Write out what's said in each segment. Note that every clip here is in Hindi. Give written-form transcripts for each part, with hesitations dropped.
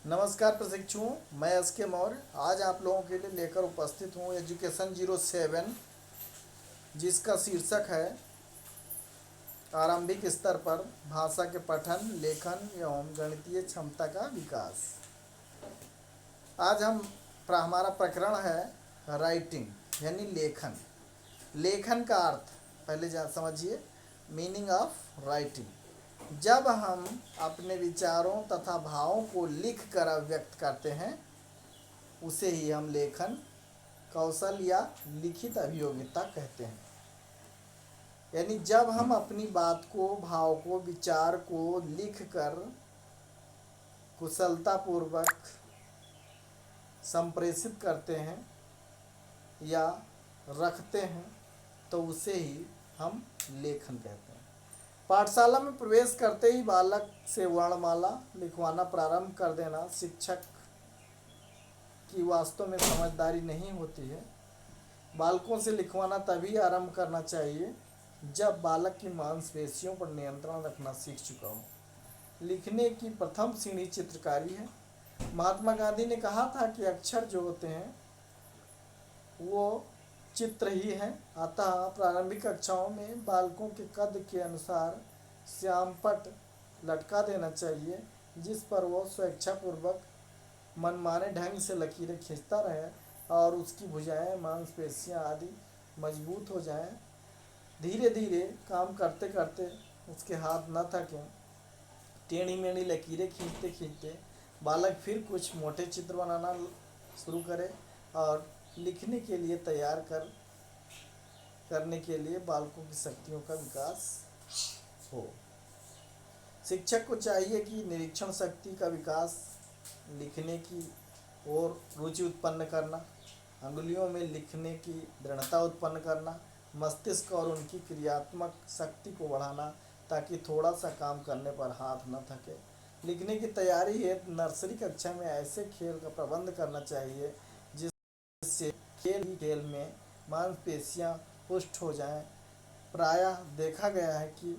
नमस्कार प्रशिक्षुओं, मैं एस के मौर्य आज आप लोगों के लिए लेकर उपस्थित हूँ एजुकेशन 07 जिसका शीर्षक है आरंभिक स्तर पर भाषा के पठन, लेखन एवं गणितीय क्षमता का विकास। आज हमारा प्रकरण है राइटिंग यानी लेखन। लेखन का अर्थ पहले समझिए, मीनिंग ऑफ राइटिंग। जब हम अपने विचारों तथा भावों को लिख कर अभिव्यक्त करते हैं उसे ही हम लेखन कौशल या लिखित अभियोगिता कहते हैं। यानी जब हम अपनी बात को, भाव को, विचार को लिख कर कुशलतापूर्वक संप्रेषित करते हैं या रखते हैं तो उसे ही हम लेखन कहते हैं। पाठशाला में प्रवेश करते ही बालक से वर्णमाला लिखवाना प्रारंभ कर देना शिक्षक की वास्तव में समझदारी नहीं होती है। बालकों से लिखवाना तभी आरंभ करना चाहिए जब बालक की मांसपेशियों पर नियंत्रण रखना सीख चुका हो। लिखने की प्रथम सीढ़ी चित्रकारी है। महात्मा गांधी ने कहा था कि अक्षर जो होते हैं वो चित्र ही हैं। अतः प्रारंभिक कक्षाओं में बालकों के कद के अनुसार श्यामपट्ट लटका देना चाहिए जिस पर वो स्वेच्छापूर्वक मनमाने ढंग से लकीरें खींचता रहे और उसकी भुजाएं, मांसपेशियां आदि मजबूत हो जाएं। धीरे धीरे काम करते करते उसके हाथ न थकें। टेढ़ी मेढ़ी लकीरें खींचते खींचते बालक फिर कुछ मोटे चित्र बनाना शुरू करे और लिखने के लिए तैयार करने के लिए बालकों की शक्तियों का विकास हो। शिक्षक को चाहिए कि निरीक्षण शक्ति का विकास, लिखने की ओर रुचि उत्पन्न करना, अंगुलियों में लिखने की दृढ़ता उत्पन्न करना, मस्तिष्क और उनकी क्रियात्मक शक्ति को बढ़ाना ताकि थोड़ा सा काम करने पर हाथ न थके। लिखने की तैयारी हेतु नर्सरी कक्षा में ऐसे खेल का प्रबंध करना चाहिए जिससे खेल ही खेल में मांसपेशियां पुष्ट हो जाएं। प्रायः देखा गया है कि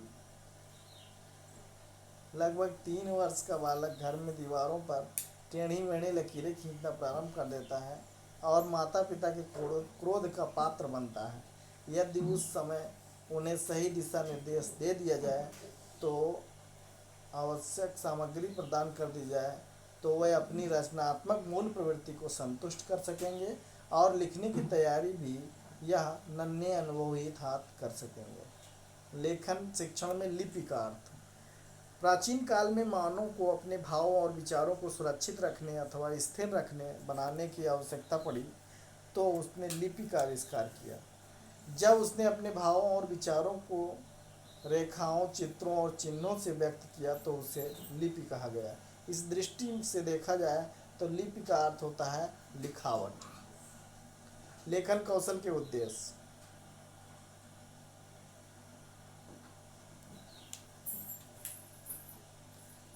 लगभग 3 वर्ष का बालक घर में दीवारों पर टेढ़ी मेढ़ी लकीरें खींचना प्रारंभ कर देता है और माता पिता के क्रोध का पात्र बनता है। यदि उस समय उन्हें सही दिशा निर्देश दे दिया जाए तो आवश्यक सामग्री प्रदान कर दी जाए तो वह अपनी रचनात्मक मूल प्रवृत्ति को संतुष्ट कर सकेंगे और लिखने की तैयारी भी यह नन्हे अनुभवहीन हाथ कर सकेंगे। लेखन शिक्षण में लिपि का अर्थ। प्राचीन काल में मानव को अपने भावों और विचारों को सुरक्षित रखने अथवा स्थिर बनाने की आवश्यकता पड़ी तो उसने लिपि का आविष्कार किया। जब उसने अपने भावों और विचारों को रेखाओं, चित्रों और चिन्हों से व्यक्त किया तो उसे लिपि कहा गया। इस दृष्टि से देखा जाए तो लिपि का अर्थ होता है लिखावट। लेखन कौशल के उद्देश्य।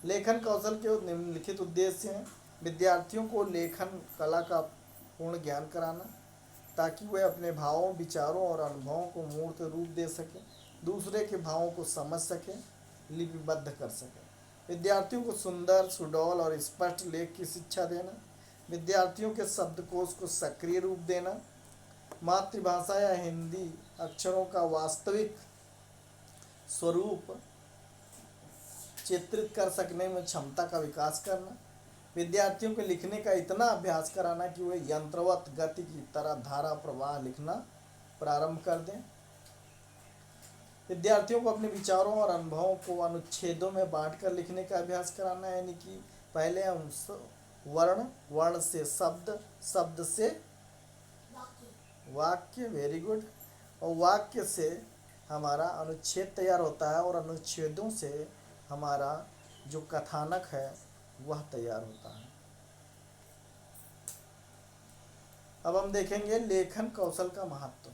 लेखन कौशल के निम्नलिखित उद्देश्य हैं। विद्यार्थियों को लेखन कला का पूर्ण ज्ञान कराना ताकि वे अपने भावों, विचारों और अनुभवों को मूर्त रूप दे सकें, दूसरे के भावों को समझ सकें, लिपिबद्ध कर सकें। विद्यार्थियों को सुंदर, सुडौल और स्पष्ट लेख की शिक्षा देना। विद्यार्थियों के शब्दकोश को सक्रिय रूप देना। मातृभाषा या हिंदी अक्षरों का वास्तविक स्वरूप चित्रित कर सकने में क्षमता का विकास करना। विद्यार्थियों को लिखने का इतना अभ्यास कराना कि वे यंत्रवत गति की तरह धारा प्रवाह लिखना प्रारंभ कर दें। विद्यार्थियों को अपने विचारों और अनुभवों को अनुच्छेदों में बांटकर लिखने का अभ्यास कराना, यानी कि पहले हम वर्ण, वर्ण से शब्द, शब्द से वाक्य, वेरी गुड, और वाक्य से हमारा अनुच्छेद तैयार होता है और अनुच्छेदों से हमारा जो कथानक है वह तैयार होता है। अब हम देखेंगे लेखन कौशल का महत्व।